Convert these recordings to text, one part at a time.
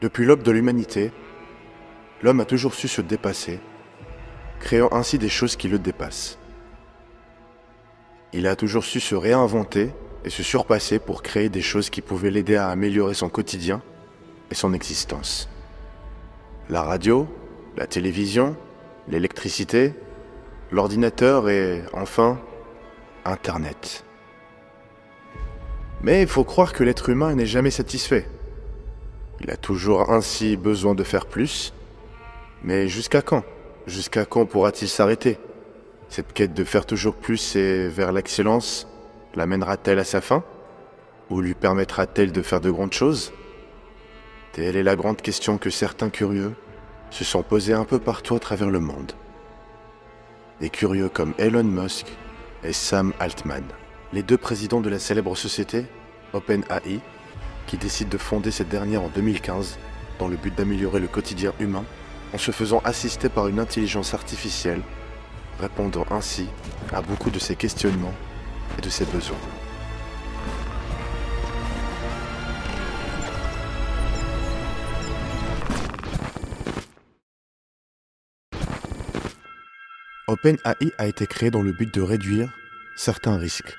Depuis l'aube de l'humanité, l'homme a toujours su se dépasser, créant ainsi des choses qui le dépassent. Il a toujours su se réinventer et se surpasser pour créer des choses qui pouvaient l'aider à améliorer son quotidien et son existence. La radio, la télévision, l'électricité, l'ordinateur et, enfin, Internet. Mais il faut croire que l'être humain n'est jamais satisfait. Il a toujours ainsi besoin de faire plus. Mais jusqu'à quand? Jusqu'à quand pourra-t-il s'arrêter? Cette quête de faire toujours plus et vers l'excellence l'amènera-t-elle à sa fin? Ou lui permettra-t-elle de faire de grandes choses? Telle est la grande question que certains curieux se sont posés un peu partout à travers le monde. Des curieux comme Elon Musk et Sam Altman, les deux présidents de la célèbre société OpenAI, qui décident de fonder cette dernière en 2015 dans le but d'améliorer le quotidien humain en se faisant assister par une intelligence artificielle, répondant ainsi à beaucoup de ses questionnements et de ses besoins. OpenAI a été créé dans le but de réduire certains risques,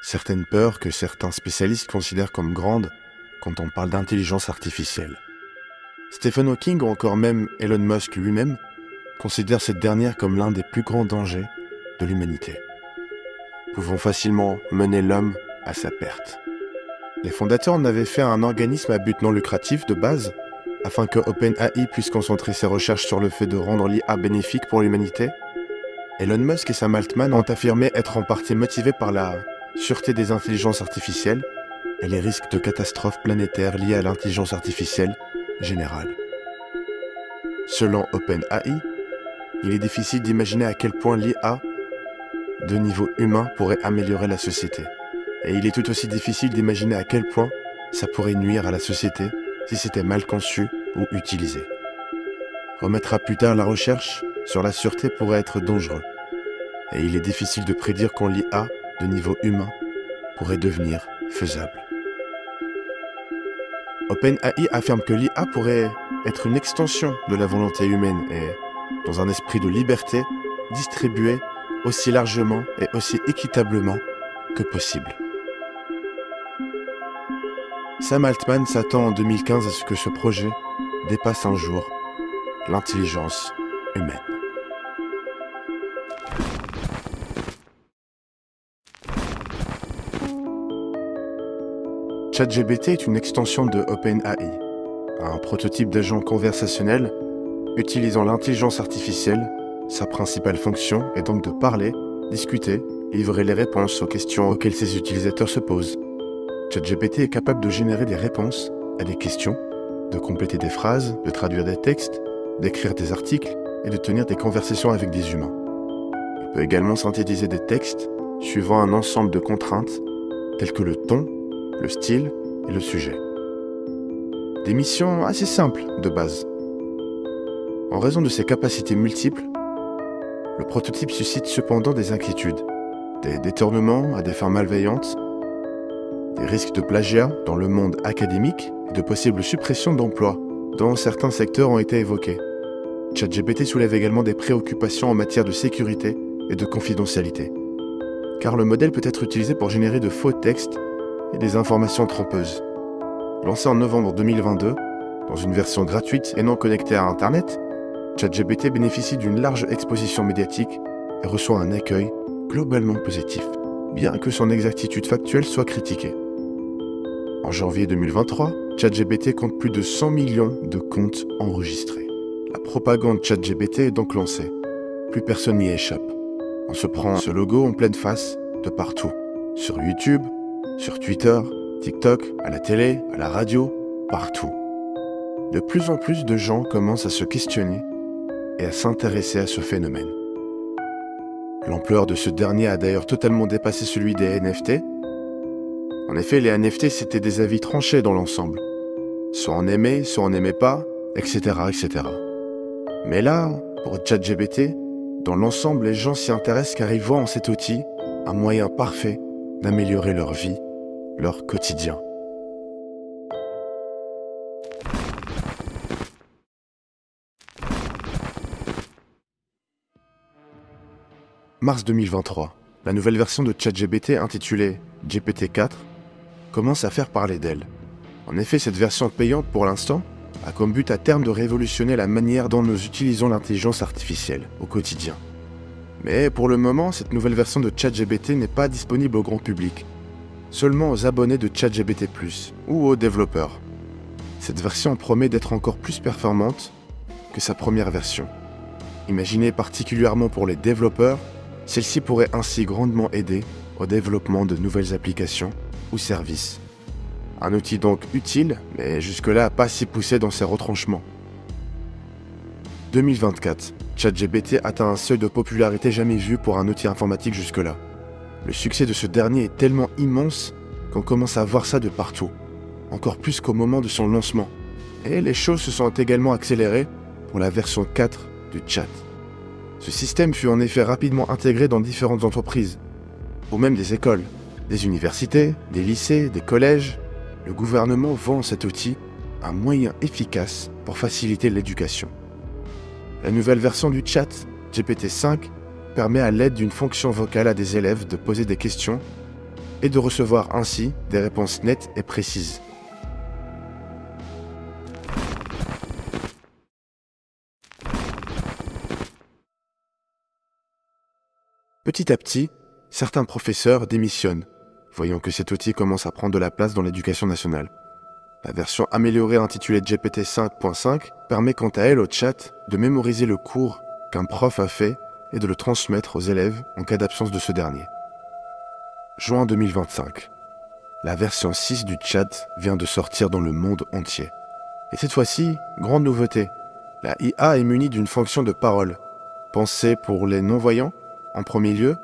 certaines peurs que certains spécialistes considèrent comme grandes quand on parle d'intelligence artificielle. Stephen Hawking ou encore même Elon Musk lui-même considèrent cette dernière comme l'un des plus grands dangers de l'humanité, pouvant facilement mener l'homme à sa perte. Les fondateurs en avaient fait un organisme à but non lucratif de base, afin que OpenAI puisse concentrer ses recherches sur le fait de rendre l'IA bénéfique pour l'humanité. Elon Musk et Sam Altman ont affirmé être en partie motivés par la sûreté des intelligences artificielles et les risques de catastrophes planétaires liés à l'intelligence artificielle générale. Selon OpenAI, il est difficile d'imaginer à quel point l'IA de niveau humain pourrait améliorer la société. Et il est tout aussi difficile d'imaginer à quel point ça pourrait nuire à la société si c'était mal conçu ou utilisé. Remettre à plus tard la recherche sur la sûreté pourrait être dangereux. Et il est difficile de prédire quand l'IA de niveau humain pourrait devenir faisable. OpenAI affirme que l'IA pourrait être une extension de la volonté humaine et, dans un esprit de liberté, distribuée aussi largement et aussi équitablement que possible. Sam Altman s'attend en 2015 à ce que ce projet dépasse un jour l'intelligence humaine. ChatGPT est une extension de OpenAI, un prototype d'agent conversationnel utilisant l'intelligence artificielle. Sa principale fonction est donc de parler, discuter, livrer les réponses aux questions auxquelles ses utilisateurs se posent. ChatGPT est capable de générer des réponses à des questions, de compléter des phrases, de traduire des textes, d'écrire des articles et de tenir des conversations avec des humains. Il peut également synthétiser des textes suivant un ensemble de contraintes telles que le ton, le style et le sujet. Des missions assez simples de base. En raison de ses capacités multiples, le prototype suscite cependant des inquiétudes, des détournements à des fins malveillantes, des risques de plagiat dans le monde académique et de possibles suppressions d'emplois, dont certains secteurs ont été évoqués. ChatGPT soulève également des préoccupations en matière de sécurité et de confidentialité, car le modèle peut être utilisé pour générer de faux textes et des informations trompeuses. Lancé en novembre 2022, dans une version gratuite et non connectée à Internet, ChatGPT bénéficie d'une large exposition médiatique et reçoit un accueil globalement positif, bien que son exactitude factuelle soit critiquée. En janvier 2023, ChatGPT compte plus de 100 millions de comptes enregistrés. La propagande ChatGPT est donc lancée. Plus personne n'y échappe. On se prend ce logo en pleine face de partout. Sur YouTube, sur Twitter, TikTok, à la télé, à la radio, partout. De plus en plus de gens commencent à se questionner et à s'intéresser à ce phénomène. L'ampleur de ce dernier a d'ailleurs totalement dépassé celui des NFT. En effet, les NFT, c'était des avis tranchés dans l'ensemble. Soit on aimait, soit on n'aimait pas, etc., etc. Mais là, pour ChatGPT, dans l'ensemble, les gens s'y intéressent car ils voient en cet outil un moyen parfait d'améliorer leur vie, leur quotidien. mars 2023, la nouvelle version de ChatGPT intitulée GPT-4 commence à faire parler d'elle. En effet, cette version payante pour l'instant a comme but à terme de révolutionner la manière dont nous utilisons l'intelligence artificielle au quotidien. Mais pour le moment, cette nouvelle version de ChatGPT n'est pas disponible au grand public, seulement aux abonnés de ChatGPT+, ou aux développeurs. Cette version promet d'être encore plus performante que sa première version. Imaginée particulièrement pour les développeurs, celle-ci pourrait ainsi grandement aider au développement de nouvelles applications ou services. Un outil donc utile, mais jusque-là pas si poussé dans ses retranchements. 2024, ChatGPT atteint un seuil de popularité jamais vu pour un outil informatique jusque-là. Le succès de ce dernier est tellement immense qu'on commence à voir ça de partout, encore plus qu'au moment de son lancement. Et les choses se sont également accélérées pour la version 4 du chat. Ce système fut en effet rapidement intégré dans différentes entreprises, ou même des écoles, des universités, des lycées, des collèges. Le gouvernement vend cet outil, un moyen efficace pour faciliter l'éducation. La nouvelle version du chat, GPT-5, permet à l'aide d'une fonction vocale à des élèves de poser des questions et de recevoir ainsi des réponses nettes et précises. Petit à petit, certains professeurs démissionnent, voyant que cet outil commence à prendre de la place dans l'éducation nationale. La version améliorée intitulée GPT 5.5 permet quant à elle au chat de mémoriser le cours qu'un prof a fait et de le transmettre aux élèves en cas d'absence de ce dernier. Juin 2025. La version 6 du chat vient de sortir dans le monde entier. Et cette fois-ci, grande nouveauté, la IA est munie d'une fonction de parole. Pensée pour les non-voyants, en premier lieu,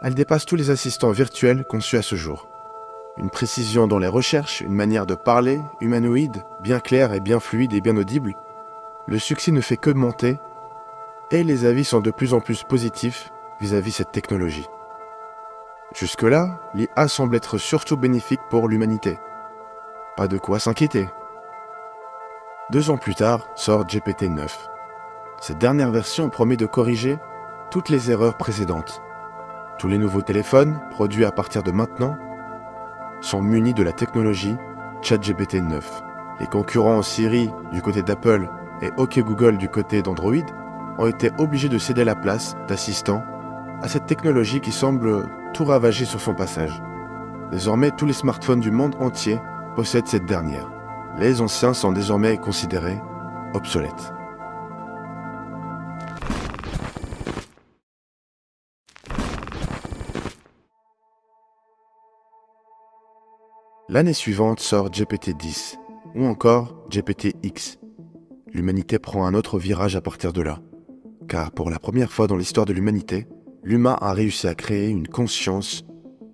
elle dépasse tous les assistants virtuels conçus à ce jour. Une précision dans les recherches, une manière de parler, humanoïde, bien claire et bien fluide et bien audible. Le succès ne fait que monter et les avis sont de plus en plus positifs vis-à-vis de cette technologie. Jusque-là, l'IA semble être surtout bénéfique pour l'humanité. Pas de quoi s'inquiéter. 2 ans plus tard, sort GPT-9. Cette dernière version promet de corriger toutes les erreurs précédentes. Tous les nouveaux téléphones, produits à partir de maintenant, sont munis de la technologie ChatGPT 9. Les concurrents Siri du côté d'Apple et OK Google du côté d'Android ont été obligés de céder la place d'assistants à cette technologie qui semble tout ravager sur son passage. Désormais, tous les smartphones du monde entier possèdent cette dernière. Les anciens sont désormais considérés obsolètes. L'année suivante sort GPT-10, ou encore GPT-X. L'humanité prend un autre virage à partir de là, car pour la première fois dans l'histoire de l'humanité, l'humain a réussi à créer une conscience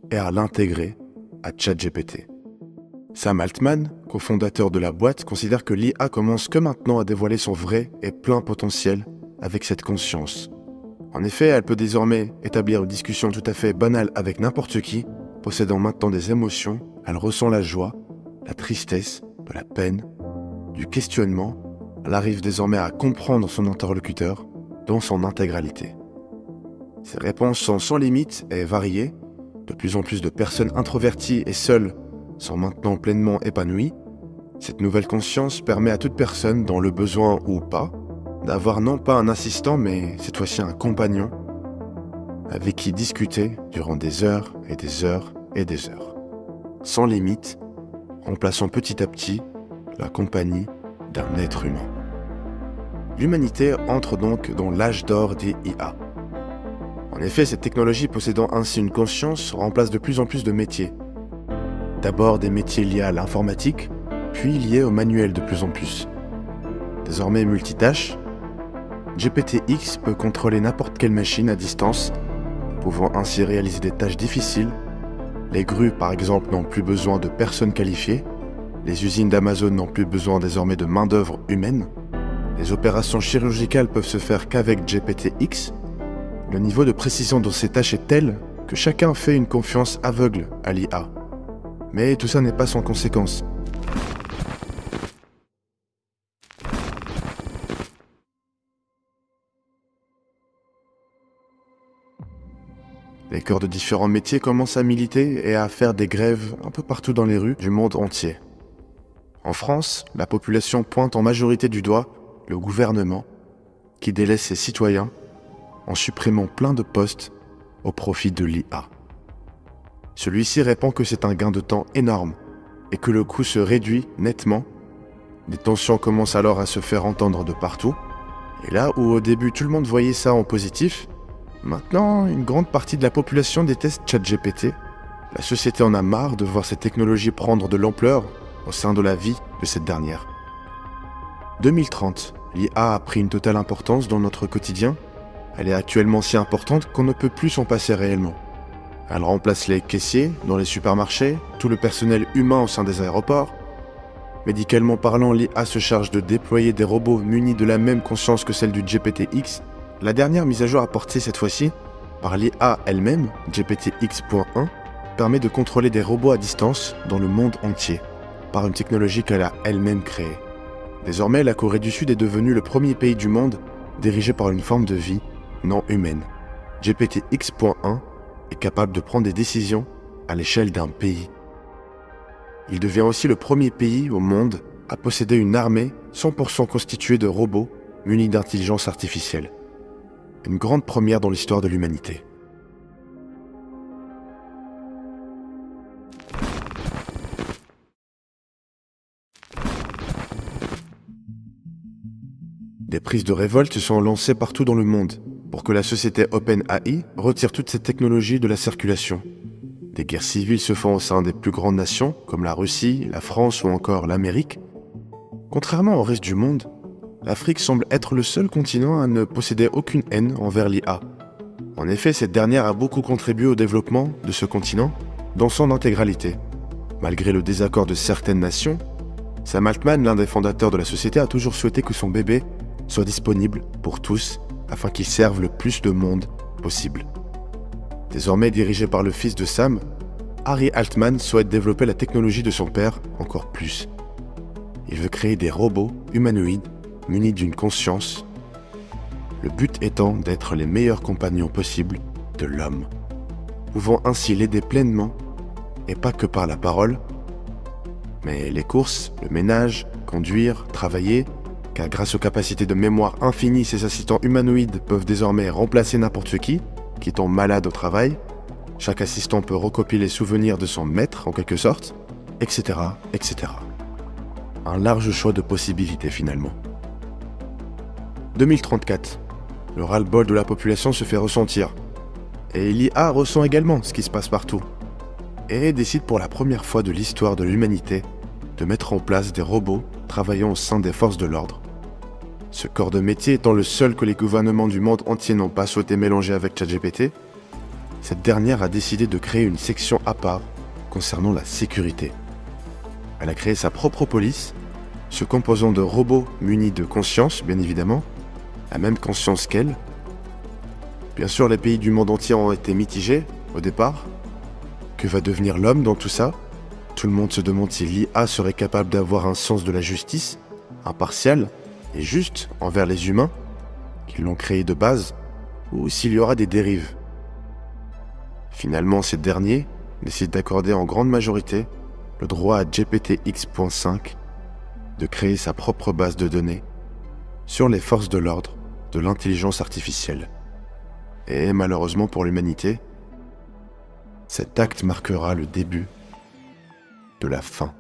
et à l'intégrer à ChatGPT. Sam Altman, cofondateur de la boîte, considère que l'IA commence que maintenant à dévoiler son vrai et plein potentiel avec cette conscience. En effet, elle peut désormais établir une discussion tout à fait banale avec n'importe qui, possédant maintenant des émotions. Elle ressent la joie, la tristesse, de la peine, du questionnement. Elle arrive désormais à comprendre son interlocuteur dans son intégralité. Ses réponses sont sans limite et variées. De plus en plus de personnes introverties et seules sont maintenant pleinement épanouies. Cette nouvelle conscience permet à toute personne, dans le besoin ou pas, d'avoir non pas un assistant, mais cette fois-ci un compagnon, avec qui discuter durant des heures et des heures et des heures. Sans limite, remplaçant petit à petit la compagnie d'un être humain. L'humanité entre donc dans l'âge d'or des IA. En effet, cette technologie possédant ainsi une conscience remplace de plus en plus de métiers. D'abord des métiers liés à l'informatique, puis liés au manuel de plus en plus. Désormais multitâche, GPT-X peut contrôler n'importe quelle machine à distance, pouvant ainsi réaliser des tâches difficiles. Les grues, par exemple, n'ont plus besoin de personnes qualifiées. Les usines d'Amazon n'ont plus besoin désormais de main-d'œuvre humaine. Les opérations chirurgicales peuvent se faire qu'avec GPT-X. Le niveau de précision dans ces tâches est tel que chacun fait une confiance aveugle à l'IA. Mais tout ça n'est pas sans conséquence. Les corps de différents métiers commencent à militer et à faire des grèves un peu partout dans les rues du monde entier. En France, la population pointe en majorité du doigt le gouvernement qui délaisse ses citoyens en supprimant plein de postes au profit de l'IA. Celui-ci répond que c'est un gain de temps énorme et que le coût se réduit nettement. Des tensions commencent alors à se faire entendre de partout. Et là où au début tout le monde voyait ça en positif, maintenant une grande partie de la population déteste ChatGPT. La société en a marre de voir cette technologie prendre de l'ampleur au sein de la vie de cette dernière. 2030, l'IA a pris une totale importance dans notre quotidien. Elle est actuellement si importante qu'on ne peut plus s'en passer réellement. Elle remplace les caissiers dans les supermarchés, tout le personnel humain au sein des aéroports. Médicalement parlant, l'IA se charge de déployer des robots munis de la même conscience que celle du GPT-X. La dernière mise à jour apportée cette fois-ci par l'IA elle-même, GPT-X.1, permet de contrôler des robots à distance dans le monde entier, par une technologie qu'elle a elle-même créée. Désormais, la Corée du Sud est devenue le premier pays du monde dirigé par une forme de vie non humaine. GPT-X.1 est capable de prendre des décisions à l'échelle d'un pays. Il devient aussi le premier pays au monde à posséder une armée 100% constituée de robots munis d'intelligence artificielle. Une grande première dans l'histoire de l'humanité. Des prises de révolte sont lancées partout dans le monde pour que la société OpenAI retire toutes ces technologies de la circulation. Des guerres civiles se font au sein des plus grandes nations, comme la Russie, la France ou encore l'Amérique. Contrairement au reste du monde, l'Afrique semble être le seul continent à ne posséder aucune haine envers l'IA. En effet, cette dernière a beaucoup contribué au développement de ce continent dans son intégralité. Malgré le désaccord de certaines nations, Sam Altman, l'un des fondateurs de la société, a toujours souhaité que son bébé soit disponible pour tous afin qu'il serve le plus de monde possible. Désormais dirigé par le fils de Sam, Ari Altman souhaite développer la technologie de son père encore plus. Il veut créer des robots humanoïdes munis d'une conscience, le but étant d'être les meilleurs compagnons possibles de l'homme, pouvant ainsi l'aider pleinement, et pas que par la parole, mais les courses, le ménage, conduire, travailler, car grâce aux capacités de mémoire infinies, ces assistants humanoïdes peuvent désormais remplacer n'importe qui tombe malade au travail. Chaque assistant peut recopier les souvenirs de son maître en quelque sorte, etc., etc. Un large choix de possibilités finalement. 2034. Le ras-le-bol de la population se fait ressentir. Et l'IA ressent également ce qui se passe partout. Et décide pour la première fois de l'histoire de l'humanité de mettre en place des robots travaillant au sein des forces de l'ordre. Ce corps de métier étant le seul que les gouvernements du monde entier n'ont pas souhaité mélanger avec ChatGPT, cette dernière a décidé de créer une section à part concernant la sécurité. Elle a créé sa propre police, se composant de robots munis de conscience, bien évidemment, la même conscience qu'elle. Bien sûr, les pays du monde entier ont été mitigés au départ. Que va devenir l'homme dans tout ça? Tout le monde se demande si l'IA serait capable d'avoir un sens de la justice, impartial et juste envers les humains qui l'ont créé de base, ou s'il y aura des dérives. Finalement, ces derniers décident d'accorder en grande majorité le droit à GPT-X.5 de créer sa propre base de données sur les forces de l'ordre de l'intelligence artificielle. Et malheureusement pour l'humanité, cet acte marquera le début de la fin.